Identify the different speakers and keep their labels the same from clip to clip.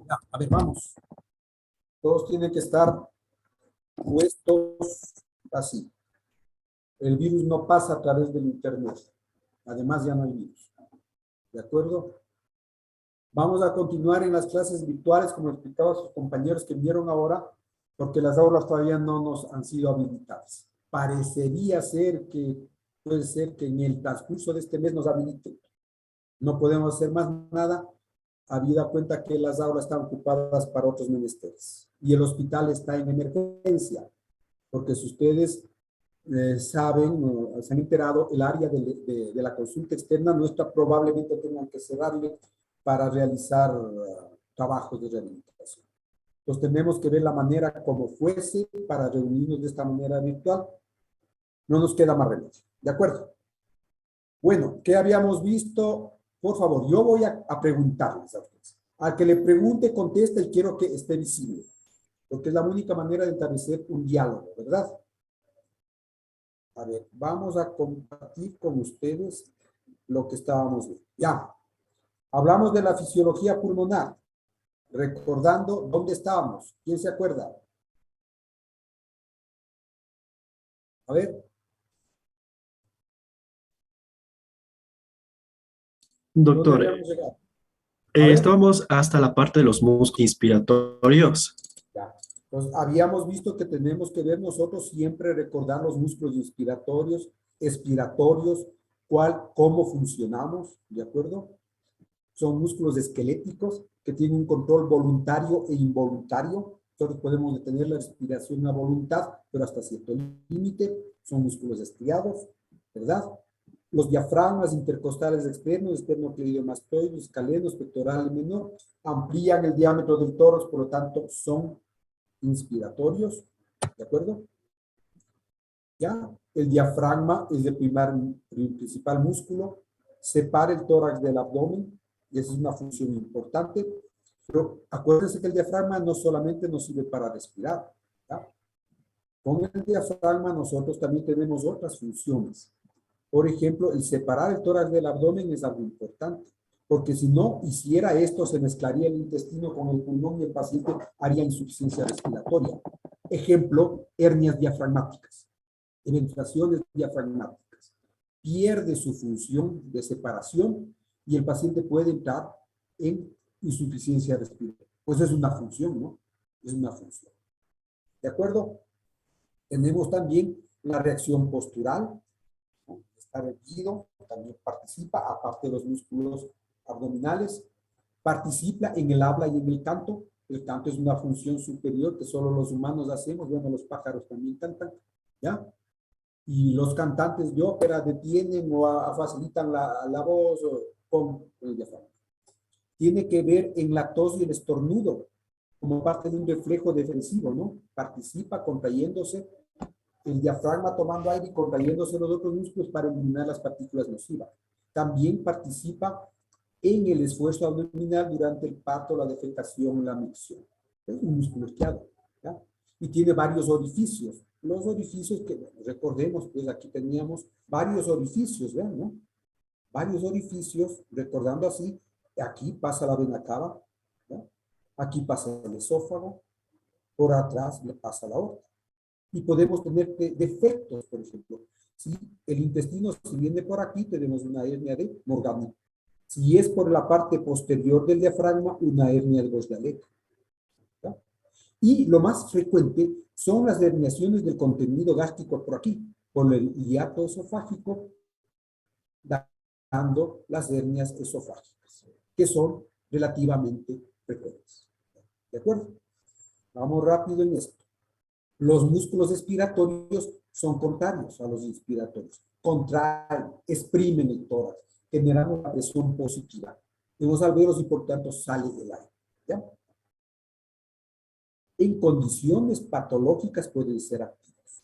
Speaker 1: Ya, a ver, vamos. Todos tienen que estar puestos así. El virus no pasa a través del internet. Además, ya no hay virus. ¿De acuerdo? Vamos a continuar en las clases virtuales, como explicaba a sus compañeros que vieron ahora, porque las aulas todavía no nos han sido habilitadas. Parecería ser que puede ser que en el transcurso de este mes nos habiliten. No podemos hacer más nada, habida cuenta que las aulas están ocupadas para otros menesteres. Y el hospital está en emergencia, porque si ustedes saben, o se han enterado, el área de la consulta externa nuestra probablemente tengan que cerrarle para realizar trabajos de rehabilitación. Entonces tenemos que ver la manera como fuese para reunirnos de esta manera virtual. No nos queda más remedio. ¿De acuerdo? Bueno, ¿qué habíamos visto? Por favor, yo voy a preguntarles a ustedes. Al que le pregunte, conteste y quiero que esté visible, porque es la única manera de establecer un diálogo, ¿verdad? A ver, vamos a compartir con ustedes lo que estábamos viendo. Ya, hablamos de la fisiología pulmonar, recordando dónde estábamos. ¿Quién se acuerda? A ver. ¿Dónde
Speaker 2: Doctor,
Speaker 1: habíamos llegado? A ver.
Speaker 2: estábamos hasta la parte de los músculos inspiratorios.
Speaker 1: Ya. Entonces, habíamos visto que tenemos que ver nosotros siempre recordar los músculos inspiratorios, expiratorios, cómo funcionamos, ¿de acuerdo? Son músculos esqueléticos que tienen un control voluntario e involuntario. Nosotros podemos detener la respiración a voluntad, pero hasta cierto límite. Son músculos estriados, ¿verdad? Los diafragmas intercostales externos, esternocleidomastoides, escalenos, pectoral menor, amplían el diámetro del tórax, por lo tanto, son inspiratorios, ¿de acuerdo? ¿Ya? El diafragma es el principal músculo, separa el tórax del abdomen, y esa es una función importante, pero acuérdense que el diafragma no solamente nos sirve para respirar, ¿ya? Con el diafragma nosotros también tenemos otras funciones. Por ejemplo, el separar el tórax del abdomen es algo importante, porque si no hiciera esto, se mezclaría el intestino con el pulmón y el paciente haría insuficiencia respiratoria. Ejemplo, hernias diafragmáticas, eventuaciones diafragmáticas. Pierde su función de separación y el paciente puede entrar en insuficiencia respiratoria. Pues es una función, ¿no? Es una función. ¿De acuerdo? Tenemos también la reacción postural, estar erguido, también participa, aparte de los músculos abdominales, participa en el habla y en el canto. El canto es una función superior que solo los humanos hacemos, bueno, los pájaros también cantan, ¿ya? Y los cantantes de ópera detienen o facilitan la voz con el diafragma. Tiene que ver en la tos y el estornudo, como parte de un reflejo defensivo, ¿no? Participa contrayéndose el diafragma tomando aire y contrayéndose los otros músculos para eliminar las partículas nocivas. También participa en el esfuerzo abdominal durante el parto, la defecación, la micción. Es un músculo esquiado, ¿ya? Y tiene varios orificios. Los orificios que, bueno, recordemos, pues aquí teníamos varios orificios, ¿vean, no? Varios orificios, recordando así, aquí pasa la vena cava, ¿ya? Aquí pasa el esófago, por atrás le pasa la aorta. Y podemos tener defectos, por ejemplo. Si el intestino si viene por aquí, tenemos una hernia de Morgani. Si es por la parte posterior del diafragma, una hernia de Gosdalek. Y lo más frecuente son las herniaciones del contenido gástrico por aquí, por el hiato esofágico, dando las hernias esofágicas, que son relativamente frecuentes. ¿De acuerdo? Vamos rápido en esto. Los músculos expiratorios son contrarios a los inspiratorios. Contraen, exprimen el tórax, generan una presión positiva en los alveolos y por tanto sale del aire. ¿Ya? En condiciones patológicas pueden ser activos.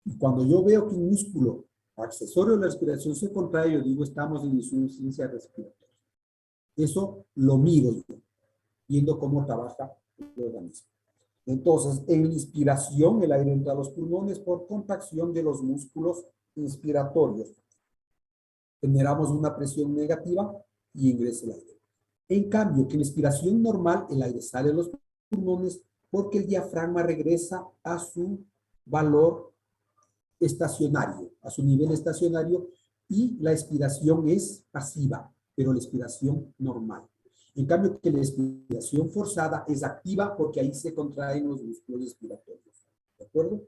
Speaker 1: Y cuando yo veo que un músculo accesorio a la respiración se contrae, yo digo, estamos en insuficiencia respiratoria. Eso lo miro yo, viendo cómo trabaja el organismo. Entonces, en la inspiración, el aire entra a los pulmones por contracción de los músculos inspiratorios. Generamos una presión negativa y ingresa el aire. En cambio, que en la expiración normal, el aire sale de los pulmones porque el diafragma regresa a su valor estacionario, a su nivel estacionario, y la expiración es pasiva, pero la expiración normal. En cambio, que la expiración forzada es activa porque ahí se contraen los músculos respiratorios. ¿De acuerdo?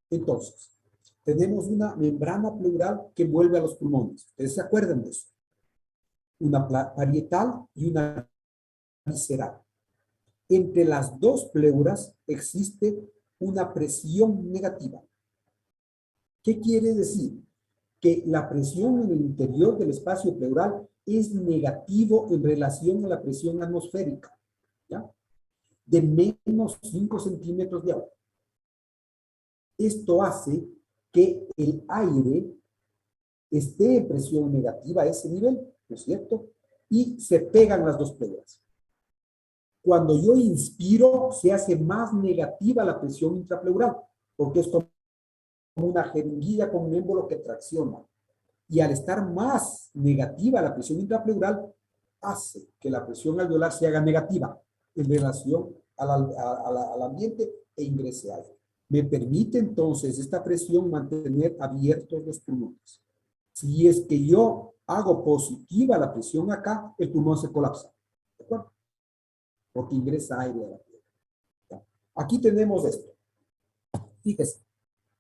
Speaker 1: Entonces, tenemos una membrana pleural que envuelve a los pulmones. ¿Ustedes se acuerdan de eso? Una parietal y una visceral. Entre las dos pleuras existe una presión negativa. ¿Qué quiere decir? Que la presión en el interior del espacio pleural es negativo en relación a la presión atmosférica, ¿ya? De menos 5 centímetros de agua. Esto hace que el aire esté en presión negativa a ese nivel, ¿no es cierto? Y se pegan las dos pleuras. Cuando yo inspiro, se hace más negativa la presión intrapleural, porque es como una jeringuilla con un émbolo que tracciona. Y al estar más negativa la presión intrapleural, hace que la presión alveolar se haga negativa en relación al ambiente e ingrese aire. Me permite entonces esta presión mantener abiertos los pulmones. Si es que yo hago positiva la presión acá, el pulmón se colapsa. ¿De acuerdo? Porque ingresa aire a la piel. Aquí tenemos esto. Fíjese,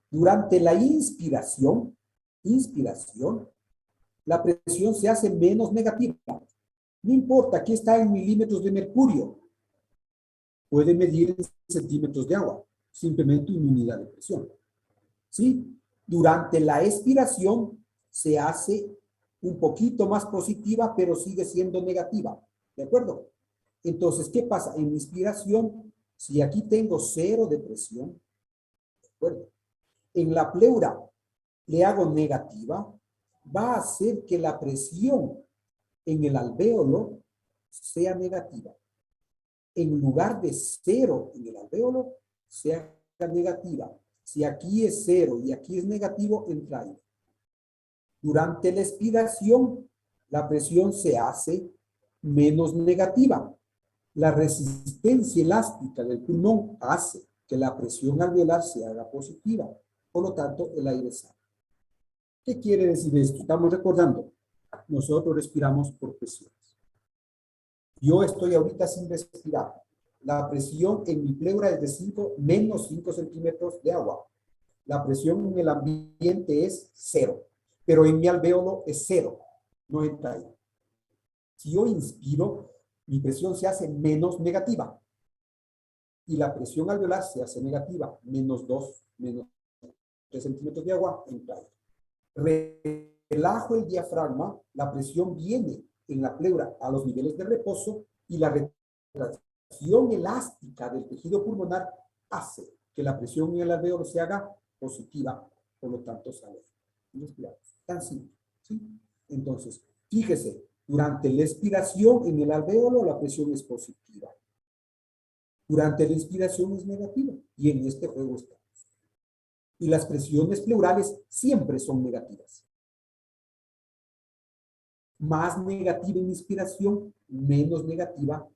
Speaker 1: durante la inspiración, la presión se hace menos negativa. No importa, aquí está en milímetros de mercurio. Puede medir en centímetros de agua, simplemente una unidad de presión. ¿Sí? Durante la expiración se hace un poquito más positiva, pero sigue siendo negativa. ¿De acuerdo? Entonces, ¿qué pasa? En inspiración, si aquí tengo 0 de presión, ¿de acuerdo? En la pleura le hago negativa, va a hacer que la presión en el alvéolo sea negativa. En lugar de 0 en el alvéolo, sea negativa. Si aquí es 0 y aquí es negativo, entra aire. Durante la expiración, la presión se hace menos negativa. La resistencia elástica del pulmón hace que la presión alveolar se haga positiva. Por lo tanto, el aire sale. ¿Qué quiere decir esto? Estamos recordando, nosotros respiramos por presiones. Yo estoy ahorita sin respirar. La presión en mi pleura es de menos 5 centímetros de agua. La presión en el ambiente es 0, pero en mi alvéolo es 0, no entra aire. Si yo inspiro, mi presión se hace menos negativa. Y la presión alveolar se hace negativa, menos 2, menos 3 centímetros de agua, entra aire. Relajo el diafragma, la presión viene en la pleura a los niveles de reposo y la retracción elástica del tejido pulmonar hace que la presión en el alvéolo se haga positiva, por lo tanto sale. Tan simple, ¿sí? Entonces, fíjese, durante la expiración en el alvéolo la presión es positiva. Durante la inspiración es negativa y en este juego estamos. Y las presiones pleurales siempre son negativas. Más negativa en inspiración, menos negativa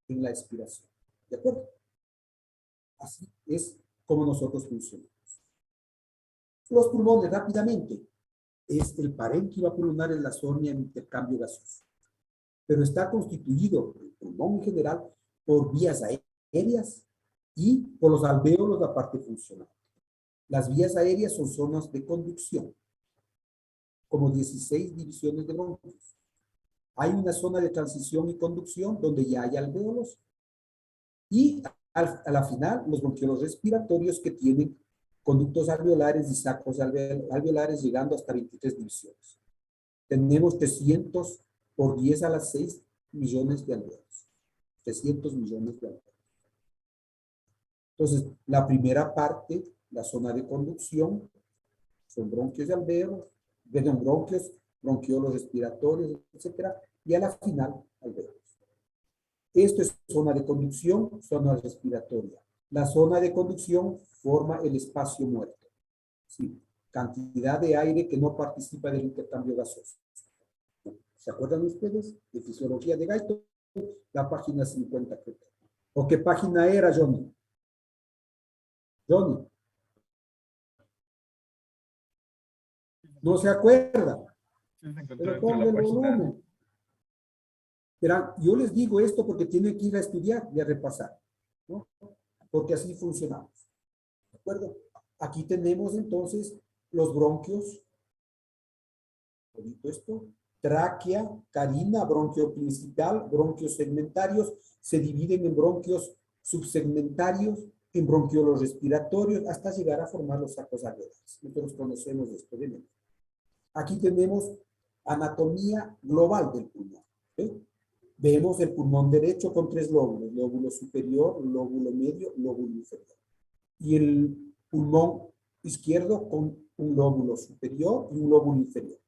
Speaker 1: en la expiración. ¿De acuerdo? Así es como nosotros funcionamos. Los pulmones, rápidamente. El parénquima pulmonar es la zona de intercambio gaseoso. Pero está constituido, el pulmón en general, por vías aéreas y por los alvéolos, la parte funcional. Las vías aéreas son zonas de conducción, como 16 divisiones de bronquios. Hay una zona de transición y conducción donde ya hay alvéolos y a la final los bronquiolos respiratorios que tienen conductos alveolares y sacos alveolares llegando hasta 23 divisiones. Tenemos 300 por 10 a la 6 millones de alvéolos. 300 millones de alvéolos. Entonces, la primera parte, la zona de conducción, son bronquios y alvéolos, bronquios, bronquiolos respiratorios, etc. Y a la final, alvéolos. Esto es zona de conducción, zona respiratoria. La zona de conducción forma el espacio muerto. ¿Sí? Cantidad de aire que no participa del intercambio gaseoso. ¿Se acuerdan ustedes de fisiología de Guyton? la página 50, creo. ¿O qué página era, Johnny? Johnny. No se acuerda. Pero ponle el volumen. Verán, yo les digo esto porque tienen que ir a estudiar y a repasar, ¿no? Porque así funcionamos. ¿De acuerdo? Aquí tenemos entonces los bronquios. Esto. Tráquea, carina, bronquio principal, bronquios segmentarios, se dividen en bronquios subsegmentarios, en bronquiolos respiratorios, hasta llegar a formar los sacos alveolares. Nosotros conocemos esto de memoria. Aquí tenemos anatomía global del pulmón. ¿Sí? Vemos el pulmón derecho con 3 lóbulos, lóbulo superior, lóbulo medio, lóbulo inferior. Y el pulmón izquierdo con un lóbulo superior y un lóbulo inferior.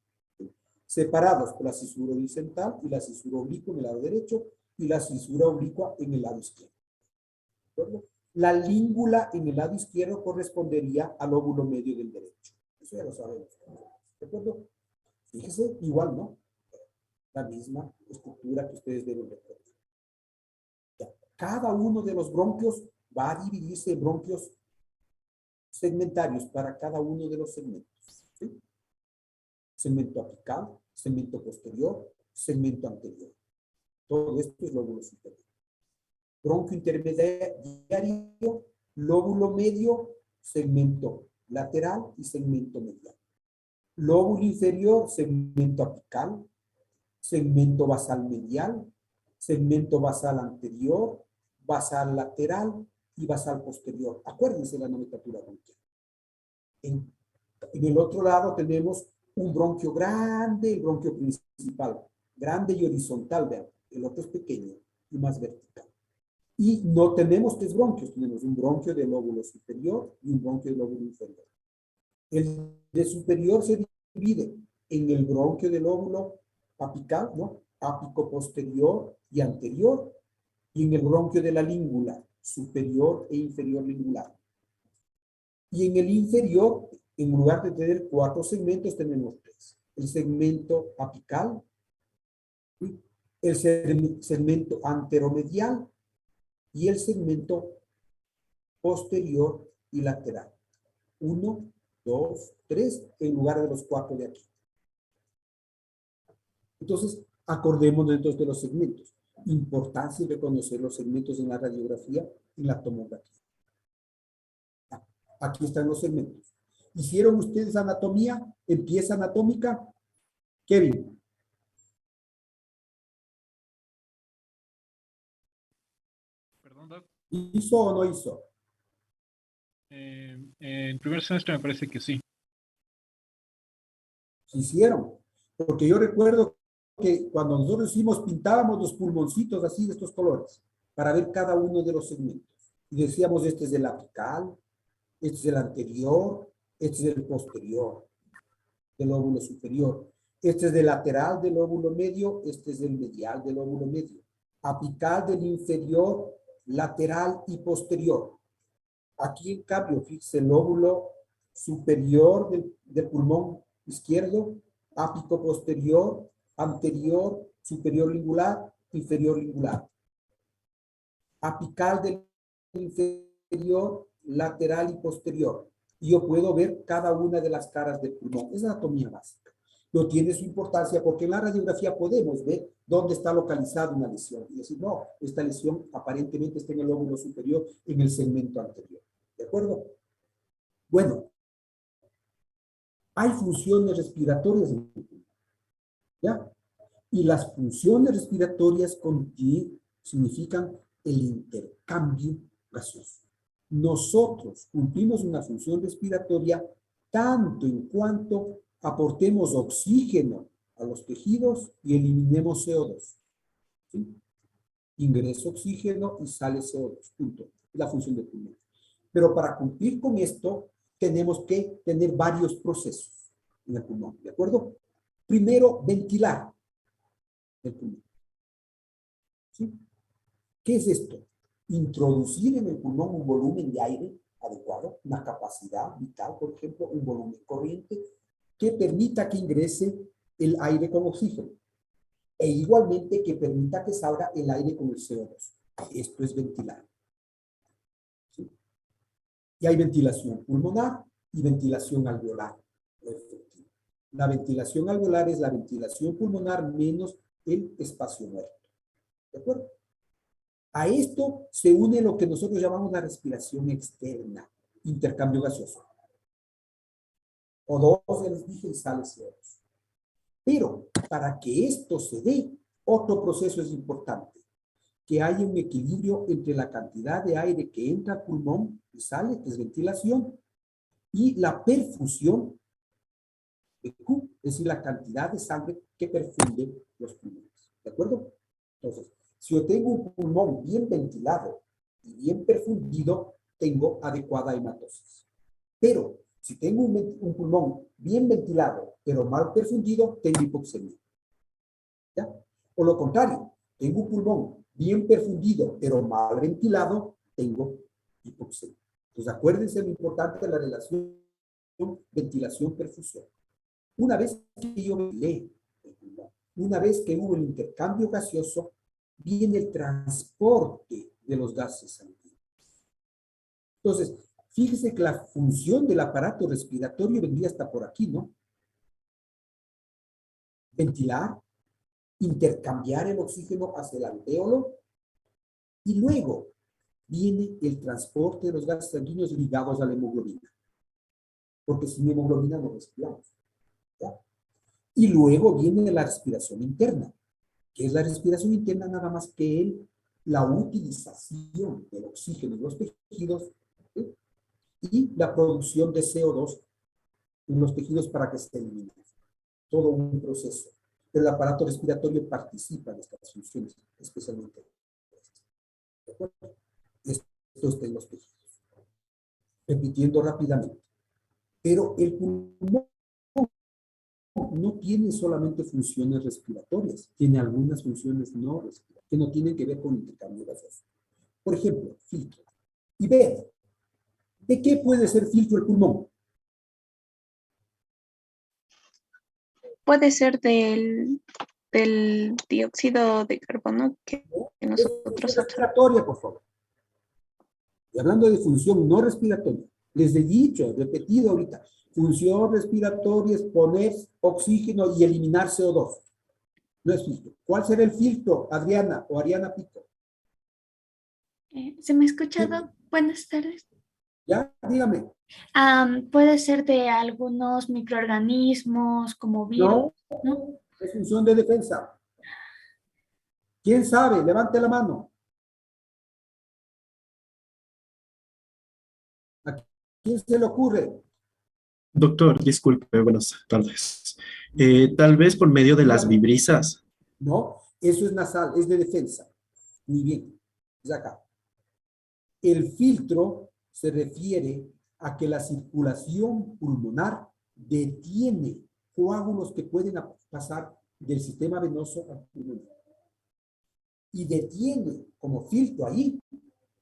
Speaker 1: Separados por la cisura horizontal y la cisura oblicua en el lado derecho y la cisura oblicua en el lado izquierdo. ¿De acuerdo? La língula en el lado izquierdo correspondería al lóbulo medio del derecho. Eso ya lo sabemos. ¿De acuerdo? Fíjese, igual, ¿no? La misma estructura que ustedes deben recordar. Cada uno de los bronquios va a dividirse en bronquios segmentarios para cada uno de los segmentos. ¿Sí? Segmento apical, segmento posterior, segmento anterior. Todo esto es lóbulo superior. Bronquio intermediario, lóbulo medio, segmento lateral y segmento medial. Lóbulo inferior, segmento apical, segmento basal medial, segmento basal anterior, basal lateral y basal posterior. Acuérdense la nomenclatura bronquial. En el otro lado tenemos un bronquio grande, el bronquio principal, grande y horizontal, vean. El otro es pequeño y más vertical. Y no tenemos 3 bronquios, tenemos un bronquio del lóbulo superior y un bronquio del lóbulo inferior. El de superior se divide en el bronquio del lóbulo apical, ¿no? Ápico posterior y anterior, y en el bronquio de la língula, superior e inferior lingular. Y en el inferior, en lugar de tener 4 segmentos, tenemos 3. El segmento apical, ¿sí? El segmento anteromedial y el segmento posterior y lateral. 1, 2, 3, en lugar de los 4 de aquí. Entonces, acordémonos entonces de los segmentos. Importancia de conocer los segmentos en la radiografía y en la tomografía. Aquí están los segmentos. ¿Hicieron ustedes anatomía? ¿Empieza anatómica? Kevin.
Speaker 3: Perdón, Doc.
Speaker 1: ¿Hizo o no hizo?
Speaker 3: En primer semestre me parece que sí.
Speaker 1: ¿Se hicieron? Porque yo recuerdo que cuando nosotros hicimos, pintábamos los pulmoncitos así de estos colores para ver cada uno de los segmentos. Y decíamos, este es el apical, este es el anterior, este es el posterior del lóbulo superior. Este es del lateral del lóbulo medio, este es del medial del lóbulo medio. Apical del inferior, lateral y posterior. Aquí, en cambio, fíjese el lóbulo superior del pulmón izquierdo, ápico posterior, anterior, superior lingular, inferior lingular. Apical del inferior, lateral y posterior. Y yo puedo ver cada una de las caras del pulmón. Es anatomía básica. No tiene su importancia porque en la radiografía podemos ver dónde está localizada una lesión. Y decir, no, esta lesión aparentemente está en el lóbulo superior, en el segmento anterior. ¿De acuerdo? Bueno, hay funciones respiratorias en el pulmón. ¿Ya? Y las funciones respiratorias significan el intercambio gaseoso. Nosotros cumplimos una función respiratoria tanto en cuanto aportemos oxígeno a los tejidos y eliminemos CO2. ¿Sí? Ingreso oxígeno y sale CO2. Punto. Es la función del pulmón. Pero para cumplir con esto, tenemos que tener varios procesos en el pulmón. ¿De acuerdo? Primero, ventilar el pulmón. ¿Sí? ¿Qué es esto? Introducir en el pulmón un volumen de aire adecuado, una capacidad vital, por ejemplo, un volumen corriente que permita que ingrese el aire con oxígeno. E igualmente que permita que salga el aire con el CO2. Esto es ventilar. ¿Sí? Y hay ventilación pulmonar y ventilación alveolar. La ventilación alveolar es la ventilación pulmonar menos el espacio muerto. ¿De acuerdo? A esto se une lo que nosotros llamamos la respiración externa, intercambio gaseoso. O2, ya les dije, y sale CO2. Pero para que esto se dé, otro proceso es importante, que haya un equilibrio entre la cantidad de aire que entra al pulmón y sale, que es ventilación, y la perfusión de Q, es decir, la cantidad de sangre que perfunde los pulmones. ¿De acuerdo? Entonces, si yo tengo un pulmón bien ventilado y bien perfundido, tengo adecuada hematosis. Pero si tengo un pulmón bien ventilado, pero mal perfundido, tengo hipoxemia. ¿Ya? O lo contrario, tengo un pulmón bien perfundido, pero mal ventilado, tengo hipoxemia. Entonces, acuérdense lo importante de la relación ventilación-perfusión. Una vez que yo ventilé el pulmón, una vez que hubo el intercambio gaseoso, viene el transporte de los gases sanguíneos. Entonces, fíjese que la función del aparato respiratorio vendría hasta por aquí, ¿no? Ventilar, intercambiar el oxígeno hacia el alvéolo y luego viene el transporte de los gases sanguíneos ligados a la hemoglobina. Porque sin hemoglobina no respiramos. ¿Ya? Y luego viene la respiración interna, que es la respiración interna nada más que la utilización del oxígeno en los tejidos, ¿sí? Y la producción de CO2 en los tejidos para que se elimine. Todo un proceso. Pero el aparato respiratorio participa en estas funciones, especialmente. ¿De acuerdo? Esto está en los tejidos. Repitiendo rápidamente. Pero el pulmón no tiene solamente funciones respiratorias, tiene algunas funciones no respiratorias, que no tienen que ver con intercambio gaseoso. Por ejemplo, filtro. Y ver, ¿de qué puede ser filtro el pulmón?
Speaker 4: Puede ser del dióxido de carbono que
Speaker 1: Es
Speaker 4: nosotros
Speaker 1: función
Speaker 4: absorbemos.
Speaker 1: respiratoria, por favor. Y hablando de función no respiratoria, les he dicho, he repetido ahorita, función respiratoria es poner oxígeno y eliminar CO2. No es filtro. ¿Cuál será el filtro, Adriana o Ariana Pico?
Speaker 4: ¿Se me ha escuchado? Buenas tardes.
Speaker 1: ¿Ya? Dígame.
Speaker 4: Puede ser de algunos microorganismos como virus,
Speaker 1: No,
Speaker 4: ¿no?
Speaker 1: es función de defensa. ¿Quién sabe? Levante la mano. ¿A quién se le ocurre?
Speaker 2: Doctor, disculpe, buenas tardes. Tal vez por medio de las
Speaker 1: Dígame.
Speaker 2: vibrisas.
Speaker 1: No, eso es nasal, es de defensa. Muy bien. Es acá. El filtro se refiere a que la circulación pulmonar detiene coágulos que pueden pasar del sistema venoso al pulmón. Y detiene como filtro ahí,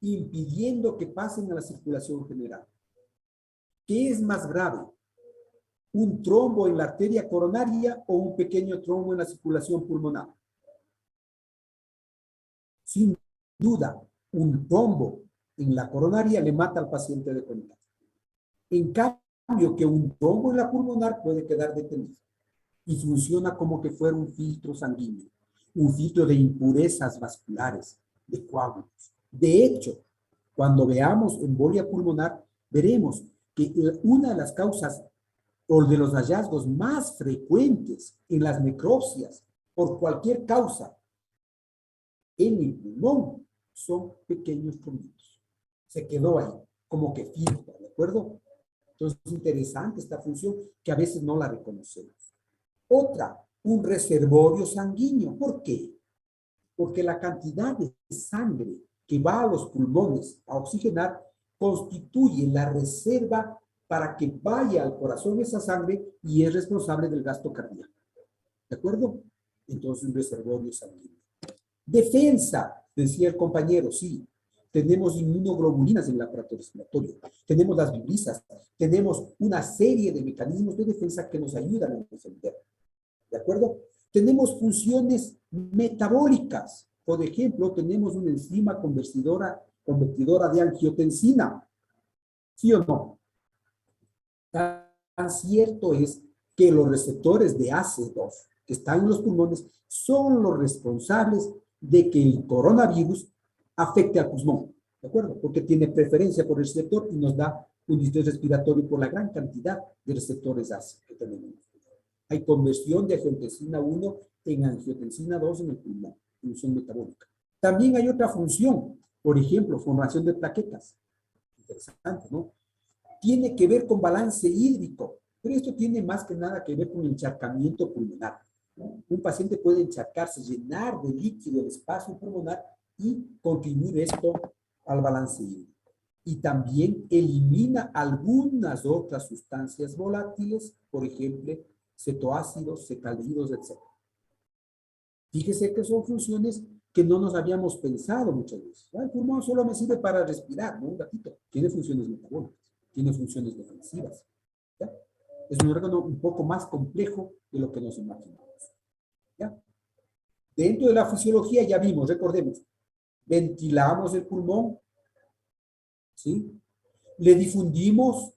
Speaker 1: impidiendo que pasen a la circulación general. ¿Qué es más grave? ¿Un trombo en la arteria coronaria o un pequeño trombo en la circulación pulmonar? Sin duda, un trombo en la coronaria le mata al paciente de contacto. En cambio, que un trombo en la pulmonar puede quedar detenido y funciona como que fuera un filtro sanguíneo, un filtro de impurezas vasculares, de coágulos. De hecho, cuando veamos embolia pulmonar, veremos que una de las causas o de los hallazgos más frecuentes en las necropsias por cualquier causa en el pulmón son pequeños trombitos. Se quedó ahí, como que filtra, ¿de acuerdo? Entonces es interesante esta función que a veces no la reconocemos. Otra, un reservorio sanguíneo. ¿Por qué? Porque la cantidad de sangre que va a los pulmones a oxigenar constituye la reserva para que vaya al corazón esa sangre y es responsable del gasto cardíaco. ¿De acuerdo? Entonces, un reservorio sanguíneo. Defensa, decía el compañero, sí. Tenemos inmunoglobulinas en el aparato respiratorio, tenemos las vibrisas, tenemos una serie de mecanismos de defensa que nos ayudan a defender. ¿De acuerdo? Tenemos funciones metabólicas. Por ejemplo, tenemos una enzima convertidora de angiotensina. ¿Sí o no? Tan cierto es que los receptores de AC2 que están en los pulmones son los responsables de que el coronavirus afecte al pulmón, ¿de acuerdo? Porque tiene preferencia por el receptor y nos da un distrés respiratorio por la gran cantidad de receptores AC que tenemos. Hay conversión de angiotensina 1 en angiotensina 2 en el pulmón, función metabólica. También hay otra función, por ejemplo, formación de plaquetas. Interesante, ¿no? Tiene que ver con balance hídrico, pero esto tiene más que nada que ver con encharcamiento pulmonar. Un paciente puede encharcarse, llenar de líquido el espacio pulmonar y contribuir esto al balance hídrico. Y también elimina algunas otras sustancias volátiles, por ejemplo, cetoácidos, cetaldehídos, etc. Fíjese que son funciones que no nos habíamos pensado muchas veces. El pulmón solo me sirve para respirar, ¿no? Un ratito. Tiene funciones metabólicas, tiene funciones defensivas. ¿Ya? Es un órgano un poco más complejo de lo que nos imaginamos. ¿Ya? Dentro de la fisiología ya vimos, recordemos, ventilamos el pulmón, ¿sí? Le difundimos,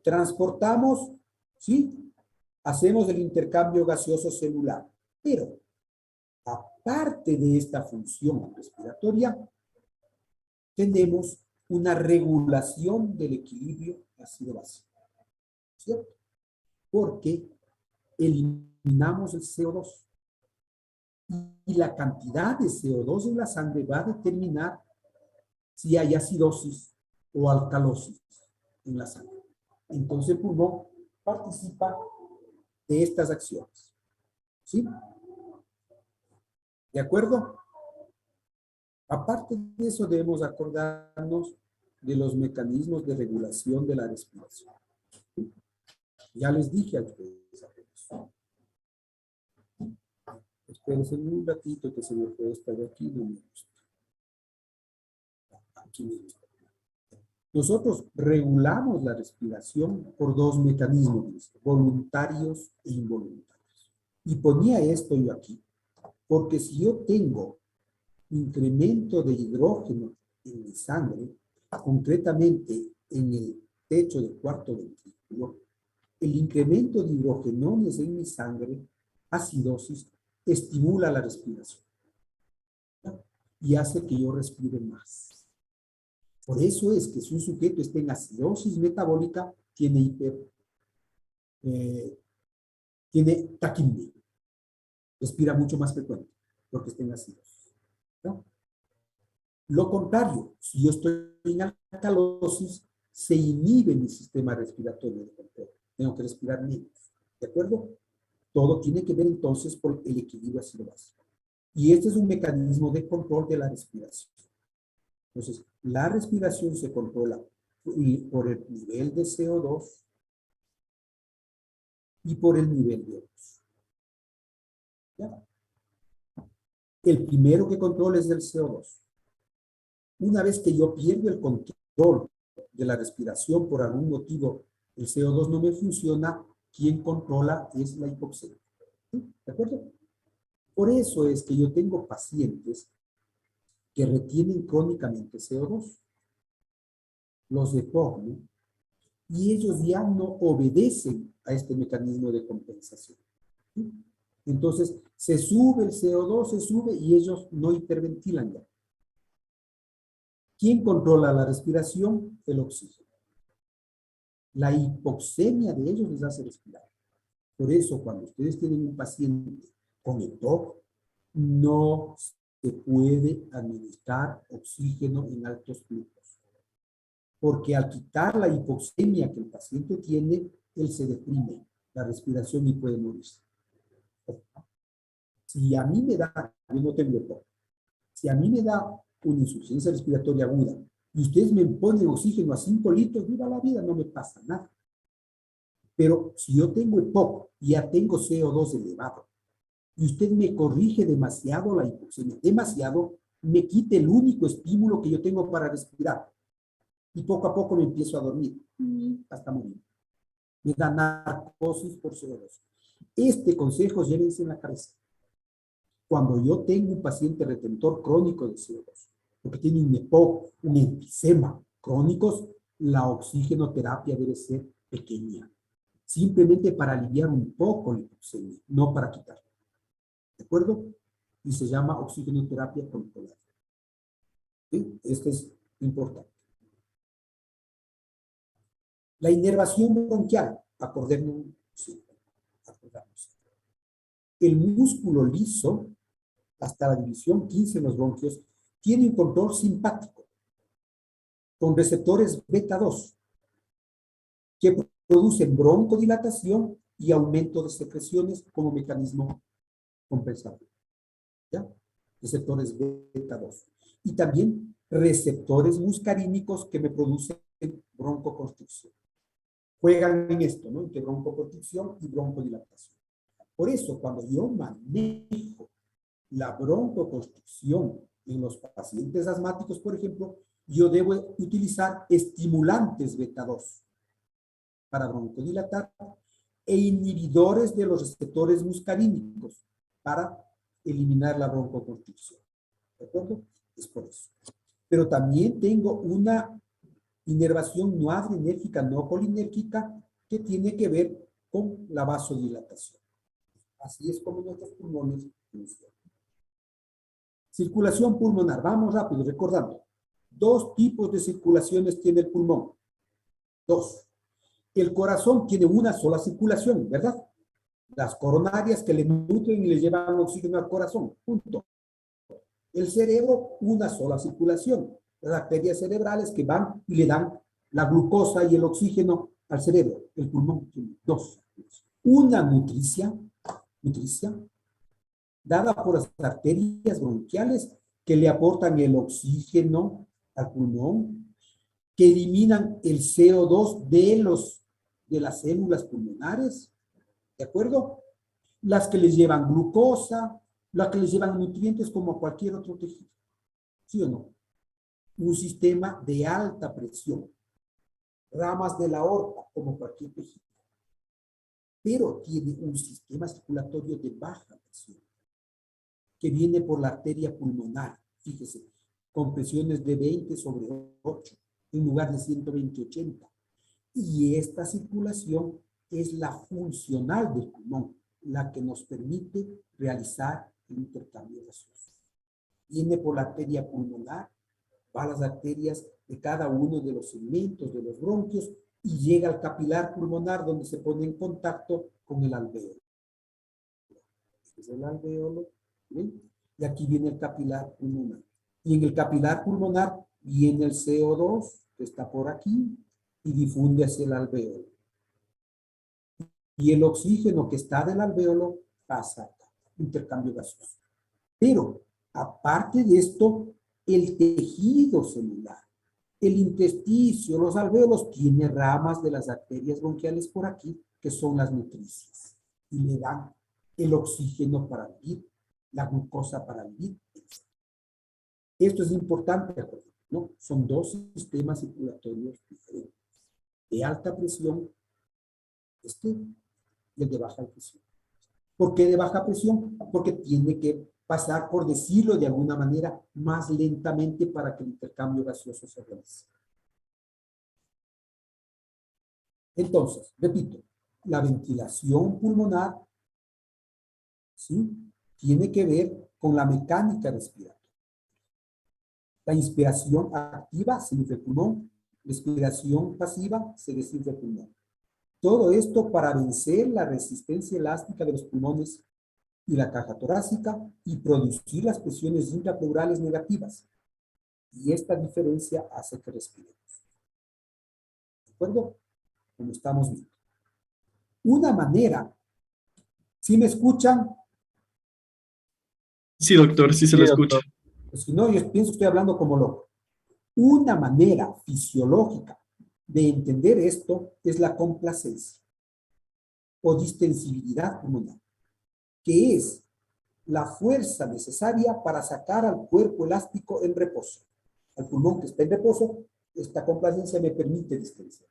Speaker 1: transportamos, ¿sí? Hacemos el intercambio gaseoso celular. Pero, aparte de esta función respiratoria, tenemos una regulación del equilibrio ácido-base, ¿cierto? Porque eliminamos el CO2. Y la cantidad de CO2 en la sangre va a determinar si hay acidosis o alcalosis en la sangre. Entonces el pulmón participa de estas acciones. ¿Sí? ¿De acuerdo? Aparte de eso, debemos acordarnos de los mecanismos de regulación de la respiración. ¿Sí? Ya les dije a ustedes. Espérense un ratito que se me fue esta de aquí. No me gusta. Aquí me gusta. Nosotros regulamos la respiración por dos mecanismos, voluntarios e involuntarios. Y ponía esto yo aquí, porque si yo tengo incremento de hidrógeno en mi sangre, concretamente en el techo del cuarto ventrículo, el incremento de hidrogenones en mi sangre, acidosis, estimula la respiración, ¿no? Y hace que yo respire más. Por eso es que si un sujeto está en acidosis metabólica, tiene taquimia. Respira mucho más frecuente porque está en acidosis, ¿no? Lo contrario, si yo estoy en alcalosis, se inhibe mi sistema respiratorio de control. Tengo que respirar menos. ¿De acuerdo? Todo tiene que ver entonces por el equilibrio ácido-base. Y este es un mecanismo de control de la respiración. Entonces, la respiración se controla por el nivel de CO2 y por el nivel de O2. ¿Ya? El primero que controla es el CO2. Una vez que yo pierdo el control de la respiración por algún motivo, el CO2 no me funciona, quien controla es la hipoxemia. ¿Sí? ¿De acuerdo? Por eso es que yo tengo pacientes que retienen crónicamente CO2, los de POC, ¿no? Y ellos ya no obedecen a este mecanismo de compensación. ¿Sí? Entonces, se sube el CO2, se sube y ellos no hiperventilan ya. ¿Quién controla la respiración? El oxígeno. La hipoxemia de ellos les hace respirar. Por eso, cuando ustedes tienen un paciente con EPOC, no se puede administrar oxígeno en altos flujos. Porque al quitar la hipoxemia que el paciente tiene, él se deprime la respiración y puede morirse. Si a mí me da, yo no tengo EPOC, si a mí me da una insuficiencia respiratoria aguda y ustedes me ponen oxígeno a 5 litros, viva la vida, no me pasa nada. Pero si yo tengo EPOC y ya tengo CO2 elevado y usted me corrige demasiado la hipoxemia, demasiado, me quite el único estímulo que yo tengo para respirar y poco a poco me empiezo a dormir hasta morir. Me da narcosis por CO2. Este consejo llévense en la cabeza. Cuando yo tengo un paciente retentor crónico de CO2, porque tiene un EPOC, un enfisema crónicos, la oxigenoterapia debe ser pequeña, simplemente para aliviar un poco la hipoxemia, no para quitarla. ¿De acuerdo? Y se llama oxigenoterapia controlada. ¿Sí? Esto es importante. La inervación bronquial, acordémonos, sí, acordamos. El músculo liso, hasta la división 15 en los bronquios, tiene un control simpático con receptores beta 2 que producen broncodilatación y aumento de secreciones como mecanismo compensador. ¿Ya? Receptores beta 2. Y también receptores muscarínicos que me producen broncoconstricción. Juegan en esto, ¿no? Entre broncoconstricción y broncodilatación. Por eso, cuando yo manejo la broncoconstricción en los pacientes asmáticos, por ejemplo, yo debo utilizar estimulantes beta 2 para broncodilatar e inhibidores de los receptores muscarínicos para eliminar la broncoconstricción. ¿De acuerdo? Es por eso. Pero también tengo una inervación no adrenérgica, no colinérgica, que tiene que ver con la vasodilatación. Así es como nuestros pulmones funcionan. Circulación pulmonar. Vamos rápido, recordando. 2 tipos de circulaciones tiene el pulmón. 2. El corazón tiene una sola circulación, ¿verdad? Las coronarias que le nutren y le llevan oxígeno al corazón. Punto. El cerebro, una sola circulación. Las arterias cerebrales que van y le dan la glucosa y el oxígeno al cerebro. El pulmón tiene 2. Una nutricia dada por las arterias bronquiales que le aportan el oxígeno al pulmón, que eliminan el CO2 de las células pulmonares, ¿de acuerdo? Las que les llevan glucosa, las que les llevan nutrientes como cualquier otro tejido, ¿sí o no? Un sistema de alta presión, ramas de la aorta como cualquier tejido, pero tiene un sistema circulatorio de baja presión, que viene por la arteria pulmonar, fíjese, con presiones de 20/8, en lugar de 120/80. Y esta circulación es la funcional del pulmón, la que nos permite realizar el intercambio gaseoso. Viene por la arteria pulmonar, va a las arterias de cada uno de los segmentos de los bronquios y llega al capilar pulmonar donde se pone en contacto con el alvéolo. Este es el alvéolo. ¿Ven? Y aquí viene el capilar pulmonar. Y en el capilar pulmonar viene el CO2, que está por aquí, y difunde hacia el alvéolo. Y el oxígeno que está del alvéolo pasa acá, intercambio gaseoso. Pero, aparte de esto, el tejido celular, el intersticio, los alvéolos, tiene ramas de las arterias bronquiales por aquí, que son las nutricias. Y le dan el oxígeno para vivir, la glucosa para vivir, etc. Esto es importante, ¿no? Son 2 sistemas circulatorios diferentes. De alta presión, y el de baja presión. ¿Por qué de baja presión? Porque tiene que pasar, por decirlo de alguna manera, más lentamente para que el intercambio gaseoso se realice. Entonces, repito, la ventilación pulmonar, ¿sí?, tiene que ver con la mecánica respiratoria. La inspiración activa se infla el pulmón, la expiración pasiva se desinfla el pulmón. Todo esto para vencer la resistencia elástica de los pulmones y la caja torácica y producir las presiones intrapleurales negativas. Y esta diferencia hace que respiremos. ¿De acuerdo? Como estamos viendo. Una manera, ¿sí me escuchan?
Speaker 2: Sí, doctor, sí se lo escucha.
Speaker 1: Pues si no, yo pienso que estoy hablando como loco. Una manera fisiológica de entender esto es la complacencia o distensibilidad pulmonar, que es la fuerza necesaria para sacar al cuerpo elástico en reposo. Al pulmón que está en reposo, esta complacencia me permite distensar.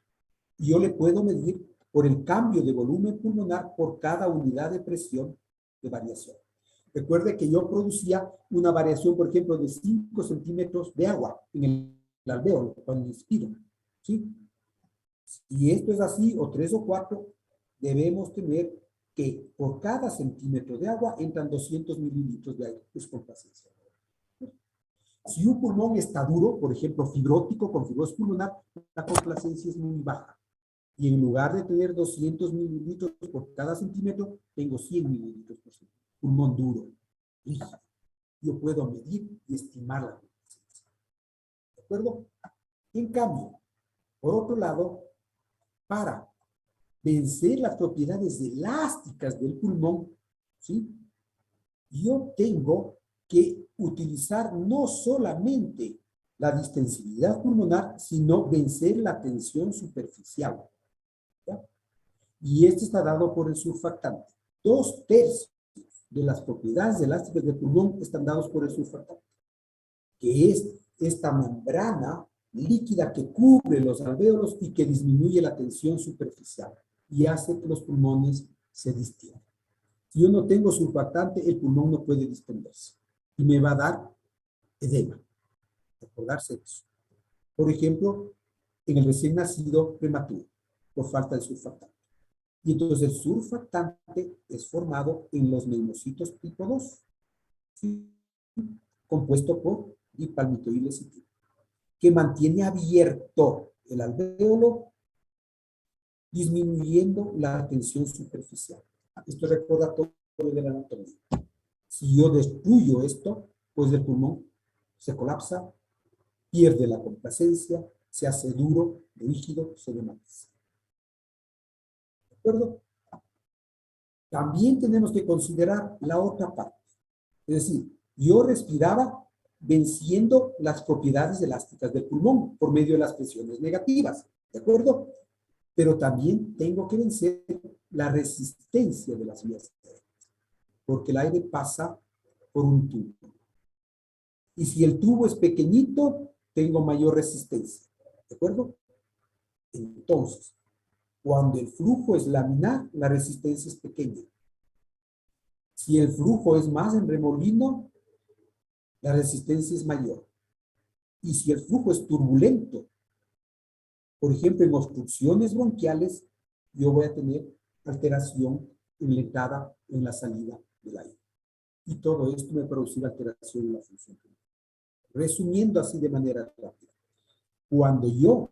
Speaker 1: Y yo le puedo medir por el cambio de volumen pulmonar por cada unidad de presión de variación. Recuerde que yo producía una variación, por ejemplo, de 5 centímetros de agua en el alvéolo cuando inspiro, ¿sí? Si esto es así, o 3 o 4, debemos tener que por cada centímetro de agua entran 200 mililitros de aire. Es complacencia. Si un pulmón está duro, por ejemplo, fibrótico, con fibrosis pulmonar, la complacencia es muy baja. Y en lugar de tener 200 mililitros por cada centímetro, tengo 100 mililitros por centímetro. Pulmón duro, rígido. Yo puedo medir y estimar la complacencia. ¿De acuerdo? En cambio, por otro lado, para vencer las propiedades elásticas del pulmón, ¿sí? Yo tengo que utilizar no solamente la distensibilidad pulmonar, sino vencer la tensión superficial. ¿Ya? Y esto está dado por el surfactante. 2/3 de las propiedades elásticas del pulmón están dados por el surfactante, que es esta membrana líquida que cubre los alvéolos y que disminuye la tensión superficial y hace que los pulmones se distiendan. Si yo no tengo surfactante, el pulmón no puede distenderse y me va a dar edema. Recordarse eso. Por ejemplo, en el recién nacido prematuro, por falta de surfactante. Y entonces el surfactante es formado en los neumocitos tipo 2, ¿sí? Compuesto por dipalmitoilecitina, que mantiene abierto el alvéolo, disminuyendo la tensión superficial. Esto recuerda todo de la anatomía. Si yo destruyo esto, pues el pulmón se colapsa, pierde la complacencia, se hace duro, rígido, se dematiza. ¿De acuerdo? También tenemos que considerar la otra parte. Es decir, yo respiraba venciendo las propiedades elásticas del pulmón por medio de las presiones negativas. ¿De acuerdo? Pero también tengo que vencer la resistencia de las vías aéreas, porque el aire pasa por un tubo. Y si el tubo es pequeñito, tengo mayor resistencia. ¿De acuerdo? Entonces, cuando el flujo es laminar, la resistencia es pequeña. Si el flujo es más en remolino, la resistencia es mayor. Y si el flujo es turbulento, por ejemplo, en obstrucciones bronquiales, yo voy a tener alteración enletada en la salida del aire. Y todo esto me producirá alteración en la función pulmonar. Resumiendo así de manera rápida, cuando yo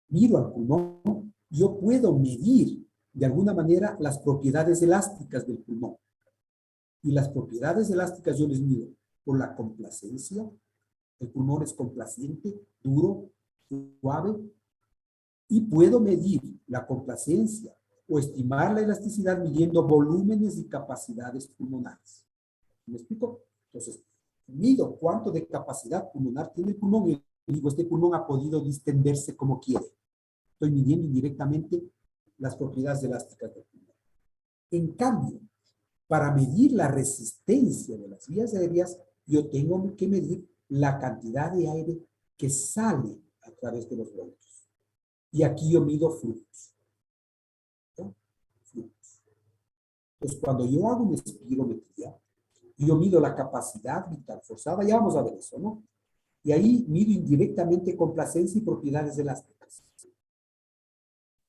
Speaker 1: miro al pulmón, yo puedo medir de alguna manera las propiedades elásticas del pulmón. Y las propiedades elásticas yo les mido por la complacencia. El pulmón es complaciente, duro, suave. Y puedo medir la complacencia o estimar la elasticidad midiendo volúmenes y capacidades pulmonares. ¿Me explico? Entonces, mido cuánto de capacidad pulmonar tiene el pulmón y digo, este pulmón ha podido distenderse como quiere. Estoy midiendo indirectamente las propiedades elásticas del pulmón. En cambio, para medir la resistencia de las vías aéreas, yo tengo que medir la cantidad de aire que sale a través de los bronquios. Y aquí yo mido flujos. ¿No? Flujos. Entonces, cuando yo hago una espirometría, yo mido la capacidad vital forzada, ya vamos a ver eso, ¿no? Y ahí mido indirectamente complacencia y propiedades elásticas.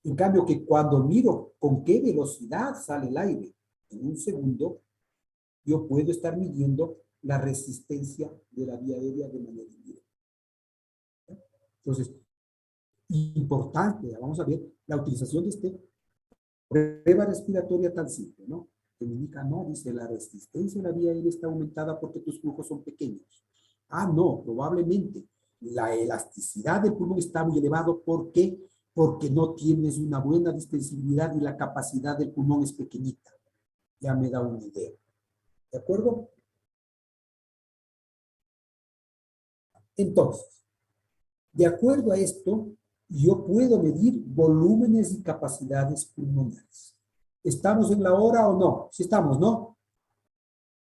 Speaker 1: En cambio, que cuando miro con qué velocidad sale el aire en un segundo, yo puedo estar midiendo la resistencia de la vía aérea de manera indirecta. Entonces, importante, vamos a ver la utilización de esta prueba respiratoria tan simple, ¿no? Que me indica, no, dice, la resistencia de la vía aérea está aumentada porque tus flujos son pequeños. Ah, no, probablemente la elasticidad del pulmón está muy elevado. ¿Por qué? Porque no tienes una buena distensibilidad y la capacidad del pulmón es pequeñita. Ya me da una idea. ¿De acuerdo? Entonces, de acuerdo a esto, yo puedo medir volúmenes y capacidades pulmonares. ¿Estamos en la hora o no? Sí estamos, ¿no?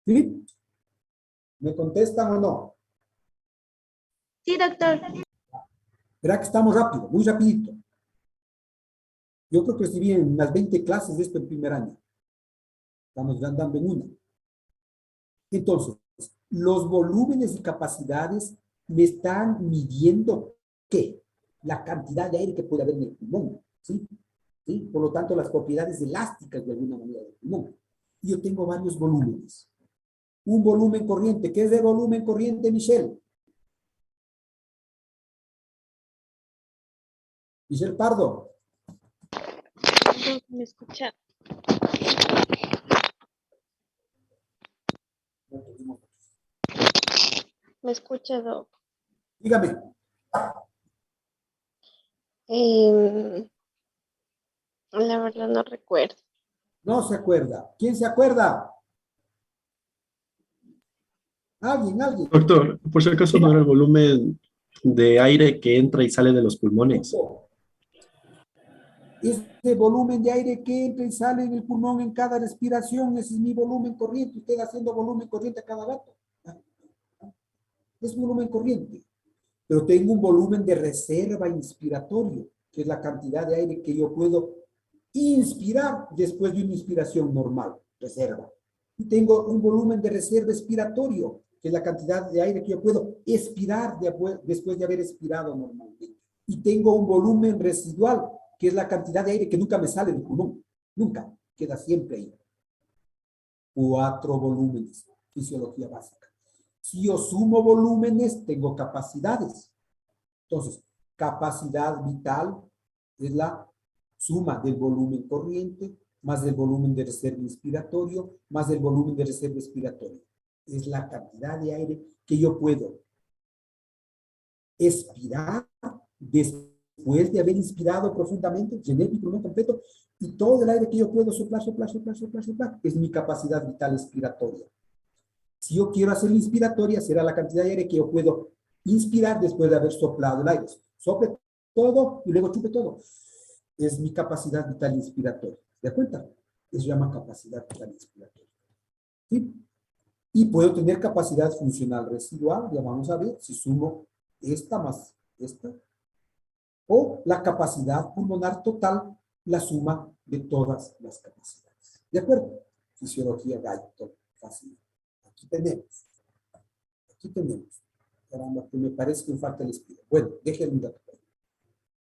Speaker 1: ¿Sí? ¿Me contestan o no?
Speaker 4: Sí, doctor.
Speaker 1: Verá que estamos rápido, muy rapidito. Yo creo que recibí en unas 20 clases de esto en primer año. Estamos andando en una. Entonces, los volúmenes y capacidades me están midiendo ¿qué? La cantidad de aire que puede haber en el pulmón, ¿sí? ¿Sí? Por lo tanto, las propiedades elásticas de alguna manera del pulmón. Y yo tengo varios volúmenes. Un volumen corriente. ¿Qué es de volumen corriente, Michelle? Michelle Pardo.
Speaker 4: No me escucha. Me escucha, Doc.
Speaker 1: Dígame.
Speaker 4: La verdad no recuerdo.
Speaker 1: No se acuerda. ¿Quién se acuerda? Alguien.
Speaker 2: Doctor, por si acaso no era el volumen de aire que entra y sale de los pulmones.
Speaker 1: Este volumen de aire que entra y sale en el pulmón en cada respiración, ese es mi volumen corriente. Usted haciendo volumen corriente a cada rato. Es volumen corriente. Pero tengo un volumen de reserva inspiratorio, que es la cantidad de aire que yo puedo inspirar después de una inspiración normal, reserva. Y tengo un volumen de reserva expiratorio, que es la cantidad de aire que yo puedo expirar después de haber expirado normalmente. Y tengo un volumen residual, que es la cantidad de aire que nunca me sale del pulmón. Nunca, queda siempre ahí. 4 volúmenes, fisiología básica. Si yo sumo volúmenes, tengo capacidades. Entonces, capacidad vital es la suma del volumen corriente más del volumen de reserva inspiratorio más del volumen de reserva expiratorio. Es la cantidad de aire que yo puedo expirar después de haber inspirado profundamente, llené mi pulmón completo, y todo el aire que yo puedo soplar, es mi capacidad vital expiratoria. Si yo quiero hacer la inspiratoria, será la cantidad de aire que yo puedo inspirar después de haber soplado el aire. Sople todo y luego chupe todo. Es mi capacidad vital inspiratoria. ¿De acuerdo? Eso se llama capacidad vital inspiratoria. ¿Sí? Y puedo tener capacidad funcional residual, ya vamos a ver si sumo esta más esta. O la capacidad pulmonar total, la suma de todas las capacidades. ¿De acuerdo? Fisiología Guyton, fácil. Aquí tenemos. Caramba, que me parece que me falta el espíritu. Bueno, déjenme un dato.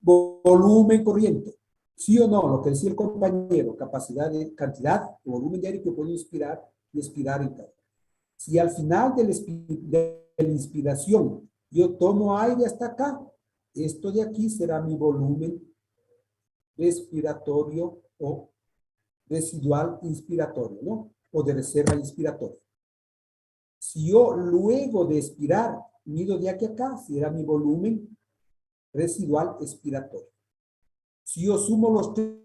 Speaker 1: Volumen corriente. ¿Sí o no? Lo que decía el compañero, capacidad de cantidad, volumen de aire que puedo inspirar y expirar en cada. Si al final de la inspiración yo tomo aire hasta acá, esto de aquí será mi volumen respiratorio o residual inspiratorio, ¿no? O de reserva inspiratoria. Si yo luego de expirar mido de aquí a acá, será mi volumen residual expiratorio. Si yo sumo los tres